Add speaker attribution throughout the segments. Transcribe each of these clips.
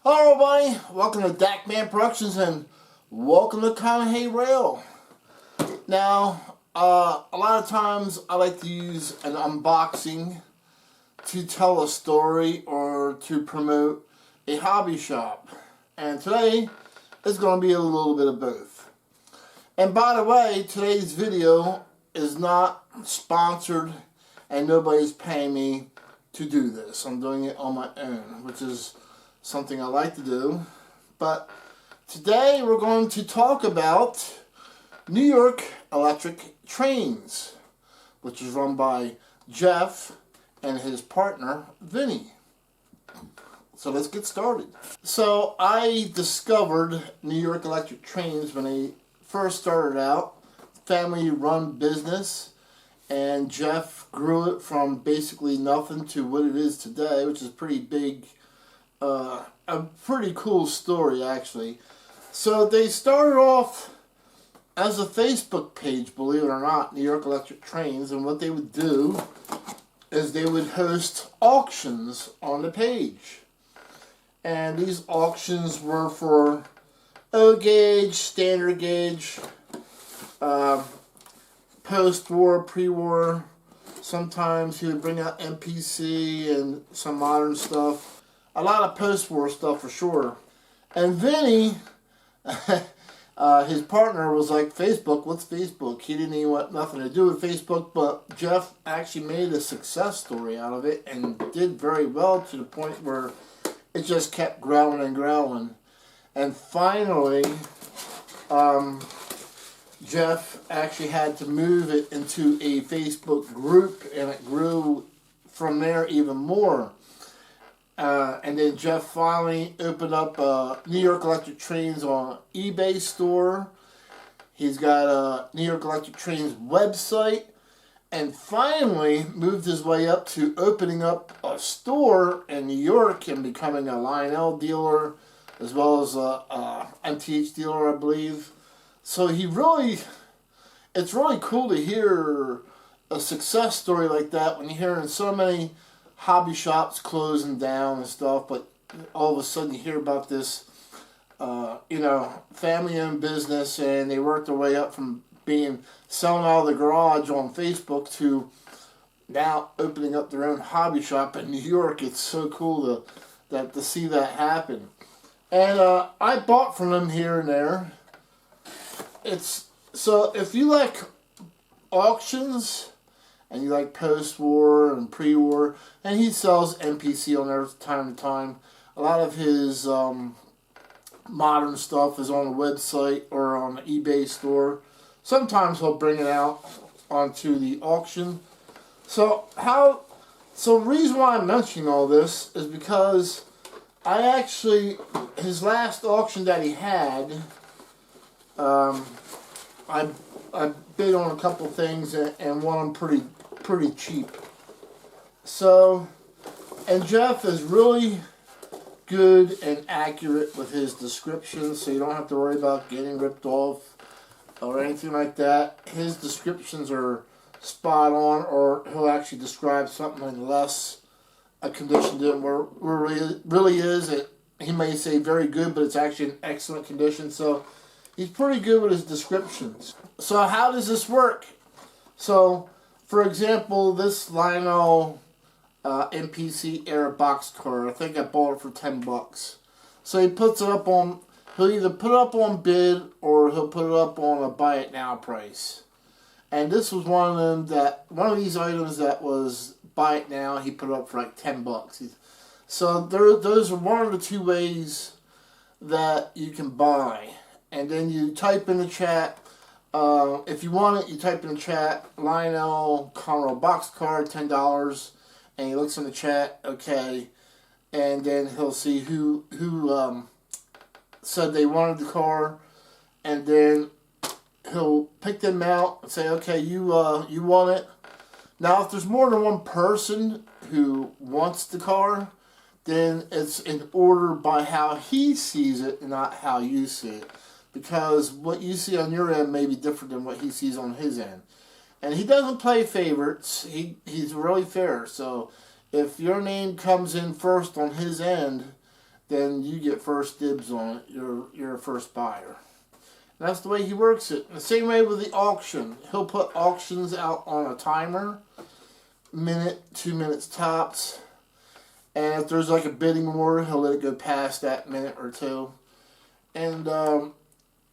Speaker 1: Hello everybody, welcome to Dak Man Productions and welcome to Hey Rail. Now, a lot of times I like to use an unboxing to tell a story or to promote a hobby shop. And today is going to be a little bit of both. And by the way, today's video is not sponsored and nobody's paying me to do this. I'm doing it on my own, which is something I like to do. But today we're going to talk about New York Electric Trains, which is run by Jeff and his partner Vinny. So let's get started. So I discovered New York Electric Trains when they first started out, family-run business, and Jeff grew it from basically nothing to what it is today, which is pretty big. A pretty cool story, actually. So they started off as a Facebook page, believe it or not, New York Electric Trains, and what they would do is they would host auctions on the page. And these auctions were for O gauge, standard gauge, post-war, pre-war. Sometimes he would bring out MPC and some modern stuff. A lot of post-war stuff for sure. And Vinny, his partner, was like, Facebook, what's Facebook? He didn't even want nothing to do with Facebook, but Jeff actually made a success story out of it and did very well to the point where it just kept growing and growing. And finally, Jeff actually had to move it into a Facebook group, and it grew from there even more. And then Jeff finally opened up New York Electric Trains on eBay store. He's got a New York Electric Trains website. And finally moved his way up to opening up a store in New York and becoming a Lionel dealer as well as a MTH dealer, I believe. So it's really cool to hear a success story like that when you're hearing so many hobby shops closing down and stuff, but all of a sudden you hear about this, family-owned business, and they worked their way up from selling out of the garage on Facebook to now opening up their own hobby shop in New York. It's so cool to see that happen. And I bought from them here and there. So if you like auctions and you like post-war and pre-war, and he sells MPC on there time to time. A lot of his modern stuff is on the website or on the eBay store. Sometimes he'll bring it out onto the auction. So the reason why I'm mentioning all this is because his last auction that he had, I bid on a couple things and won them pretty cheap. So, and Jeff is really good and accurate with his descriptions, so you don't have to worry about getting ripped off or anything like that. His descriptions are spot on, or he'll actually describe something in less a condition than where it really is. He may say very good, but it's actually in excellent condition. So he's pretty good with his descriptions. So how does this work? So, for example, this Lionel MPC Air boxcar, I think I bought it for $10. So he puts it up on, he'll either put it up on bid or he'll put it up on a buy it now price. And this was one of these items that was buy it now. He put it up for like $10. So those are one of the two ways that you can buy. And then you type in the chat. If you want it, you type in the chat, Lionel Conroe boxcar, $10, and he looks in the chat, okay, and then he'll see who said they wanted the car, and then he'll pick them out and say, okay, you want it. Now, if there's more than one person who wants the car, then it's in order by how he sees it and not how you see it. Because what you see on your end may be different than what he sees on his end. And he doesn't play favorites. He's really fair. So if your name comes in first on his end, then you get first dibs on it. You're a first buyer. And that's the way he works it. And the same way with the auction. He'll put auctions out on a timer, minute, 2 minutes tops. And if there's like a bidding war, he'll let it go past that minute or two. And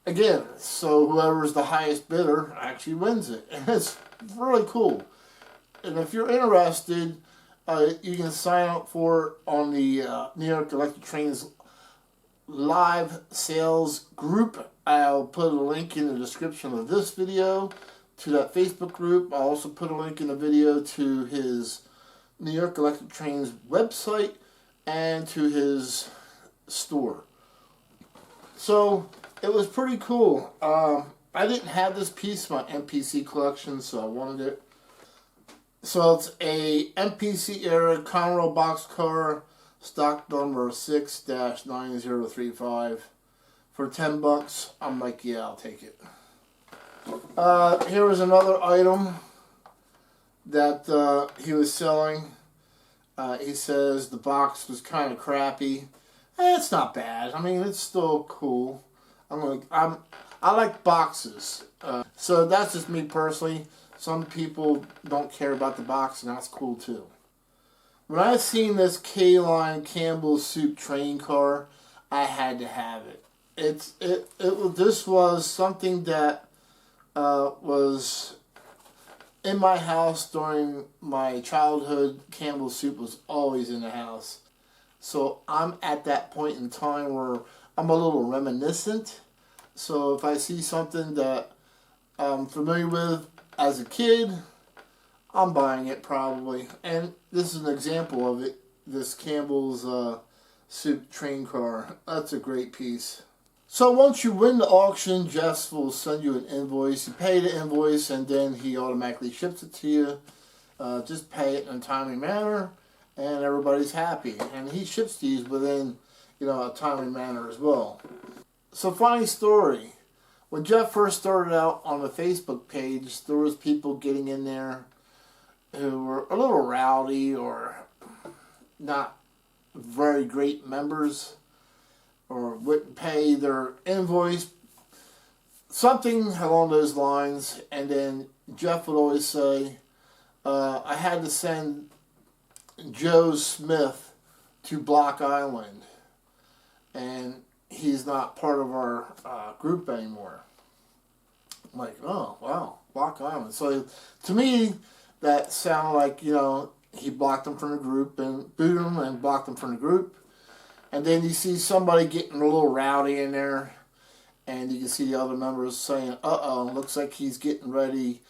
Speaker 1: again, so whoever's the highest bidder actually wins it. And it's really cool. And if you're interested, you can sign up for it on the New York Electric Trains live sales group. I'll put a link in the description of this video to that Facebook group. I'll also put a link in the video to his New York Electric Trains website and to his store. So it was pretty cool. I didn't have this piece in my MPC collection, so I wanted it. So it's a MPC era Conrail boxcar, stock number 6-9035 for $10. I'm like, yeah, I'll take it. Here was another item that he was selling. He says the box was kind of crappy. It's not bad. I mean, it's still cool. I like boxes. So that's just me personally. Some people don't care about the box, and that's cool too. When I seen this K-Line Campbell Soup train car, I had to have it. This was something that was in my house during my childhood. Campbell Soup was always in the house. So I'm at that point in time where I'm a little reminiscent. So if I see something that I'm familiar with as a kid, I'm buying it probably. And this is an example of it. This Campbell's Soup train car. That's a great piece. So once you win the auction, Jeff will send you an invoice. You pay the invoice and then he automatically ships it to you. Just pay it in a timely manner and everybody's happy. And he ships these within, a timely manner as well. So funny story. When Jeff first started out on the Facebook page, there was people getting in there who were a little rowdy or not very great members, or wouldn't pay their invoice, something along those lines. And then Jeff would always say, I had to send Joe Smith to Block Island, and he's not part of our group anymore. I'm like, oh, wow, Block Island. So to me, that sounded like, he blocked him from the group and booted him and blocked him from the group. And then you see somebody getting a little rowdy in there, and you can see the other members saying, uh-oh, looks like he's getting ready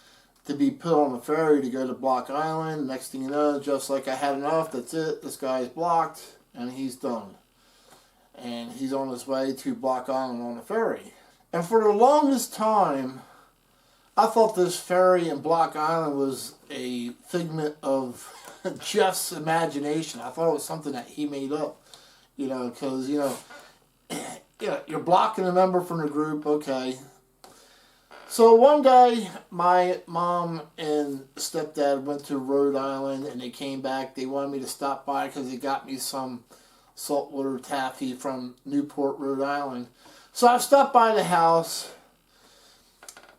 Speaker 1: to be put on the ferry to go to Block Island. Next thing you know, just like I had enough, that's it, this guy's blocked, and he's done. And he's on his way to Block Island on the ferry. And for the longest time, I thought this ferry in Block Island was a figment of Jeff's imagination. I thought it was something that he made up. Because, you're blocking a member from the group, okay. So one day, my mom and stepdad went to Rhode Island, and they came back. They wanted me to stop by because they got me some saltwater taffy from Newport, Rhode Island. So I stopped by the house.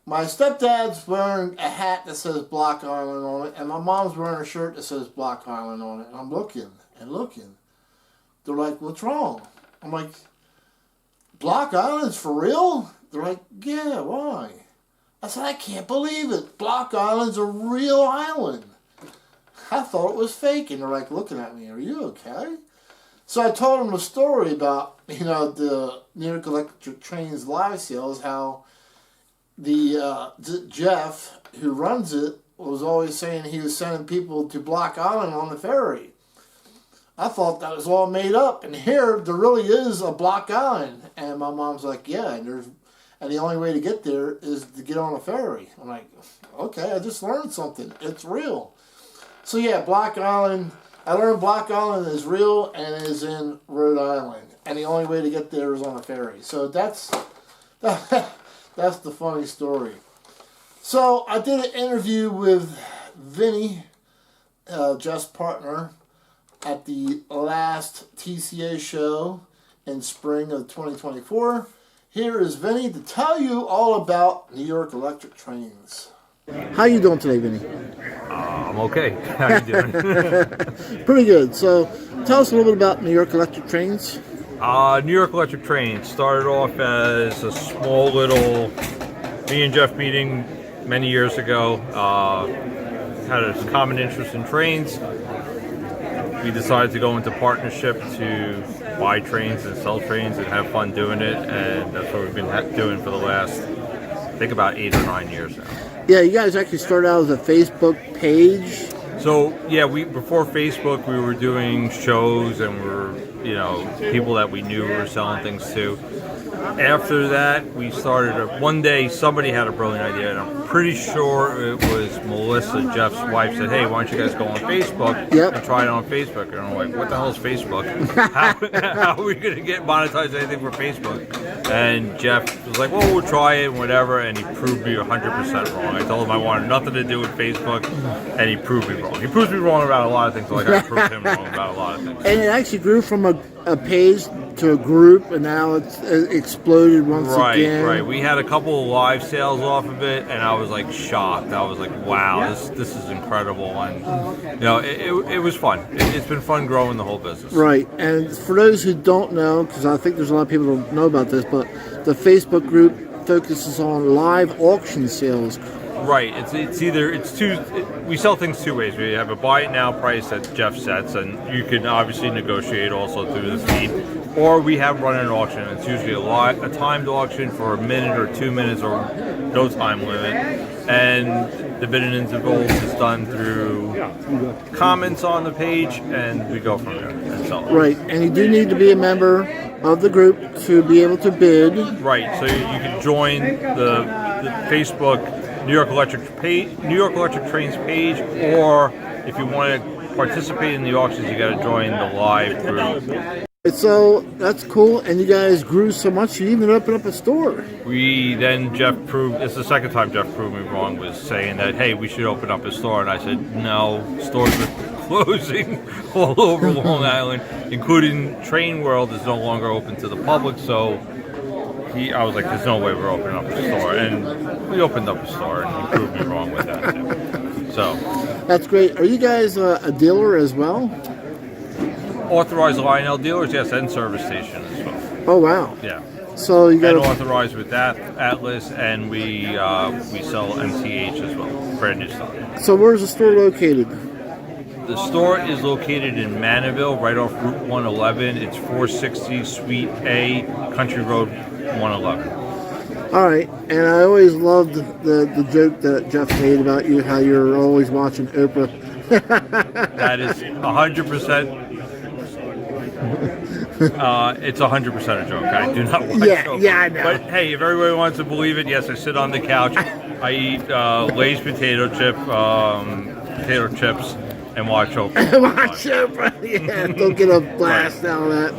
Speaker 1: My stepdad's wearing a hat that says Block Island on it, and my mom's wearing a shirt that says Block Island on it. And I'm looking and looking. They're like, what's wrong? I'm like, Block Island's for real? They're like, yeah, why? I said, I can't believe it. Block Island's a real island. I thought it was fake. And they're like looking at me, are you okay? So I told them the story about, the New York Electric Trains live sales, how the Jeff, who runs it, was always saying he was sending people to Block Island on the ferry. I thought that was all made up, and here there really is a Block Island. And my mom's like, yeah, and the only way to get there is to get on a ferry. I'm like, okay, I just learned something. It's real. So yeah, Block Island, I learned Block Island is real and is in Rhode Island, and the only way to get there is on a ferry. So that's the funny story. So I did an interview with Vinny, Jeff's partner, at the last TCA show. in spring of 2024. Here is Vinny to tell you all about New York Electric trains. How you doing today, Vinny?
Speaker 2: I'm okay. How you doing?
Speaker 1: Pretty good. So, tell us a little bit about New York Electric trains.
Speaker 2: New York Electric Trains started off as a small little me and Jeff meeting many years ago. Had a common interest in trains. We decided to go into partnership to buy trains and sell trains and have fun doing it, and that's what we've been doing for the last, I think, about 8 or 9 years now.
Speaker 1: Yeah, you guys actually started out as a Facebook page.
Speaker 2: So yeah, before Facebook, we were doing shows and people that we knew we were selling things to. After that, we started. One day, somebody had a brilliant idea, and I'm pretty sure it was Melissa, Jeff's wife, said, "Hey, why don't you guys go on Facebook and try it on Facebook?" And I'm like, "What the hell is Facebook? How are we going to get monetized anything for Facebook?" And Jeff was like, "Well, we'll try it, and whatever." And he proved me 100% wrong. I told him I wanted nothing to do with Facebook, and he proved me wrong. He proves me wrong about a lot of things, like I proved him wrong about a lot of things.
Speaker 1: And it actually grew from a page to a group, and now it's exploded once again.
Speaker 2: Right. We had a couple of live sales off of it, and I was like shocked. I was like, "Wow, this is incredible!" And it was fun. It's been fun growing the whole business.
Speaker 1: Right. And for those who don't know, because I think there's a lot of people who don't know about this, but the Facebook group focuses on live auction sales.
Speaker 2: Right. We sell things two ways. We have a buy it now price that Jeff sets, and you can obviously negotiate also through the feed. Or we have run an auction. It's usually a timed auction for a minute or 2 minutes or no time limit. And the bid and interval is done through comments on the page, and we go from there and sell it.
Speaker 1: Right. And you do need to be a member of the group to be able to bid.
Speaker 2: Right. So you can join the Facebook New York Electric Trains page, or if you want to participate in the auctions, you got to join the live group.
Speaker 1: So that's cool, and you guys grew so much you even opened up a store.
Speaker 2: Jeff proved, it's the second time Jeff proved me wrong, was saying that, hey, we should open up a store, and I said, no, stores are closing all over Long Island, including Train World is no longer open to the public, so I was like, there's no way we're opening up a store, and we opened up a store, and he proved me wrong with that too. So
Speaker 1: that's great. Are you guys a dealer as well?
Speaker 2: Authorized Lionel dealers, yes, and service station as well.
Speaker 1: Oh wow!
Speaker 2: Yeah.
Speaker 1: So you got
Speaker 2: authorized with that Atlas, and we sell MCH as well, brand new stock.
Speaker 1: So where's the store located?
Speaker 2: The store is located in Manaville, right off Route 111. It's 460 Suite A, Country Road 111.
Speaker 1: All right, and I always loved the joke that Jeff made about you, how you're always watching Oprah.
Speaker 2: That is 100%. It's 100% a joke. I do not watch Oprah.
Speaker 1: Yeah, I know.
Speaker 2: But hey, if everybody wants to believe it, yes, I sit on the couch. I eat Lay's potato chips, and watch Oprah.
Speaker 1: Watch Oprah. Yeah, don't get a blast out of that.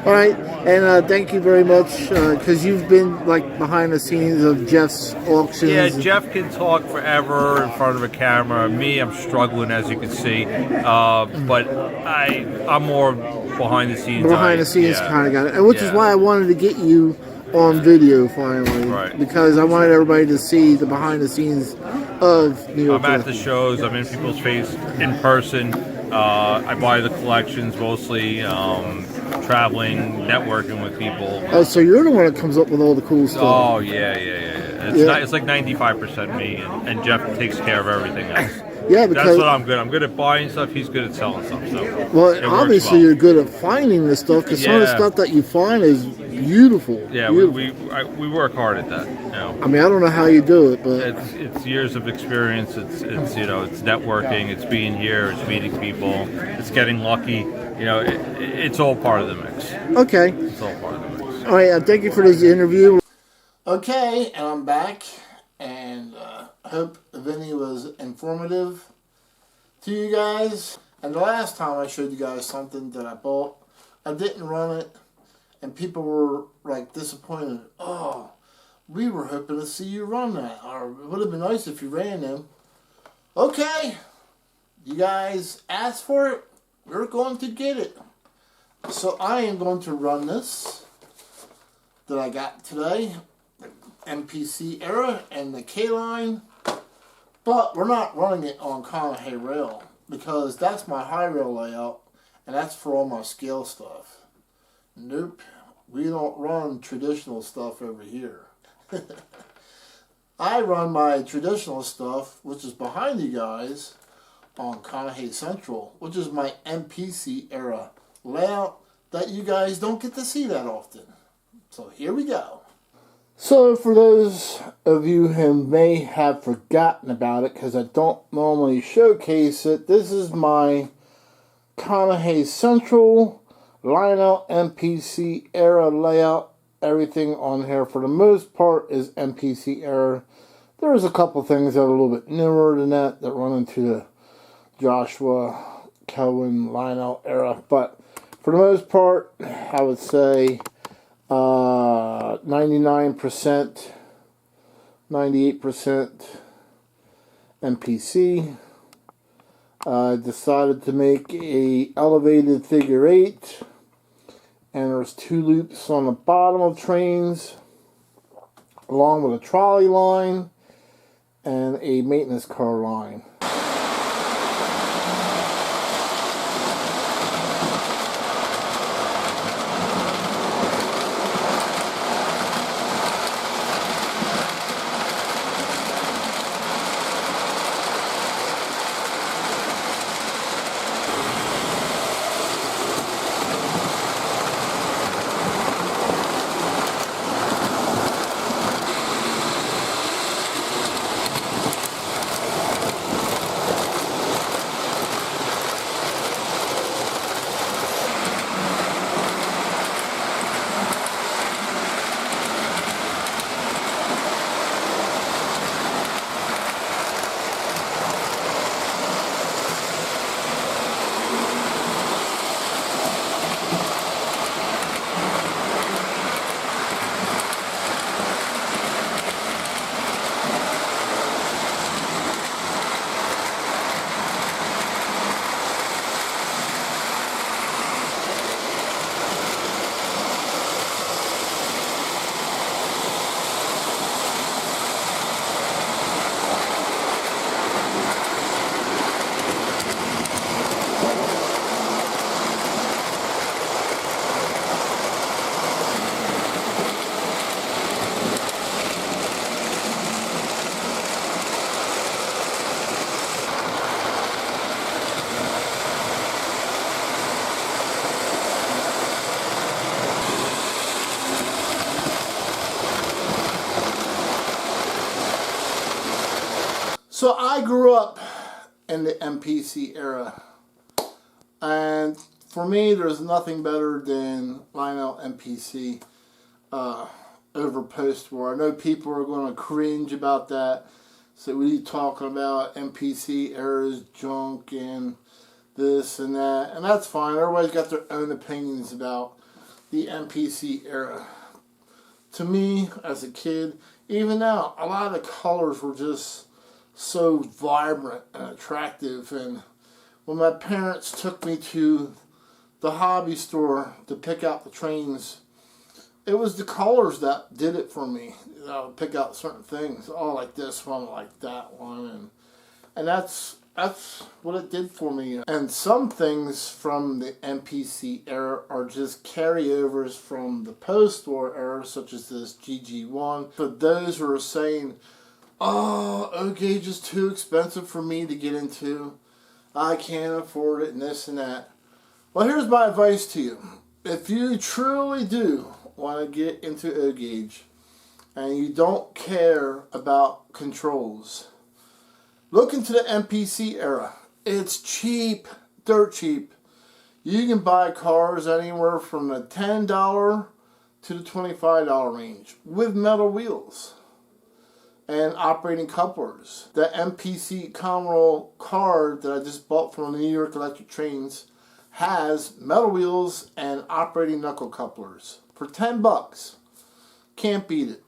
Speaker 1: All right, and thank you very much, because you've been like behind the scenes of Jeff's auctions.
Speaker 2: Yeah, Jeff can talk forever in front of a camera. Me, I'm struggling, as you can see, but I'm more behind the scenes.
Speaker 1: Behind the scenes kind of guy, and which is why I wanted to get you on video finally,
Speaker 2: right?
Speaker 1: Because I wanted everybody to see the behind the scenes of New York.
Speaker 2: I'm at the shows. I'm in people's face in person. I buy the collections mostly. Traveling, networking with people.
Speaker 1: Oh, so you're the one that comes up with all the cool stuff.
Speaker 2: Oh, yeah. It's like 95% me, and Jeff takes care of everything else.
Speaker 1: Yeah, because
Speaker 2: that's what I'm good. I'm good at buying stuff. He's good at selling stuff. So
Speaker 1: well, obviously you're good at finding the stuff, because some of the stuff that you find is beautiful.
Speaker 2: Yeah,
Speaker 1: beautiful.
Speaker 2: we work hard at that. You know.
Speaker 1: I mean, I don't know how you do it, but
Speaker 2: it's years of experience. It's networking. It's being here. It's meeting people. It's getting lucky. It's all part of the mix.
Speaker 1: Okay.
Speaker 2: It's all part of the mix.
Speaker 1: All right, thank you for this interview. Okay, and I'm back, and I hope Vinny was informative to you guys. And the last time I showed you guys something that I bought, I didn't run it, and people were like disappointed. Oh, we were hoping to see you run that, or it would have been nice if you ran them. Okay, you guys asked for it. We're going to get it. So I am going to run this that I got today, the MPC Era and the K-Line, but we're not running it on Conahee rail because that's my high rail layout and that's for all my scale stuff. Nope, we don't run traditional stuff over here. I run my traditional stuff, which is behind you guys, on Conahee Central, which is my MPC Era layout that you guys don't get to see that often. So here we go. So for those of you who may have forgotten about it, because I don't normally showcase it, this is my Conahee Central Lionel MPC Era layout. Everything on here for the most part is MPC Era. There's a couple things that are a little bit newer than that run into the Joshua, Cohen, Lionel Era, but for the most part, I would say 99%, 98% MPC. I decided to make a elevated figure 8, and there's 2 loops on the bottom of trains, along with a trolley line and a maintenance car line. So I grew up in the MPC era, and for me there's nothing better than Lionel MPC over post-war. I know people are going to cringe about that, so we talking about MPC era's junk and this and that, and that's fine. Everybody's got their own opinions about the MPC era. To me, as a kid, even now, a lot of the colors were just so vibrant and attractive. And when my parents took me to the hobby store to pick out the trains, it was the colors that did it for me. You know, pick out certain things. Oh, like this one, like that one, and that's what it did for me. And some things from the MPC era are just carryovers from the post-war era, such as this GG1. For those who are saying, oh, O-Gauge is too expensive for me to get into, I can't afford it, and this and that. Well, here's my advice to you. If you truly do want to get into O-Gauge and you don't care about controls, look into the MPC era. It's cheap, dirt cheap. You can buy cars anywhere from the $10 to the $25 range with metal wheels and operating couplers. The MPC Conroll card that I just bought from the New York Electric Trains has metal wheels and operating knuckle couplers for $10. Can't beat it.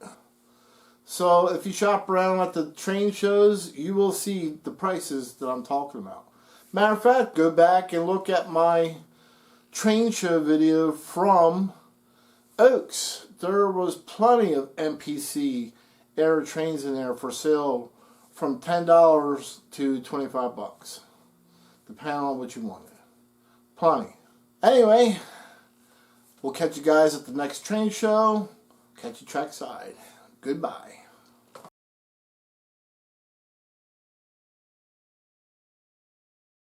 Speaker 1: So if you shop around at the train shows, you will see the prices that I'm talking about. Matter of fact, go back and look at my train show video from Oaks. There was plenty of NPC era trains in there for sale from $10 to $25, depending on what you wanted. Plenty. Anyway, we'll catch you guys at the next train show. Catch you trackside. Goodbye.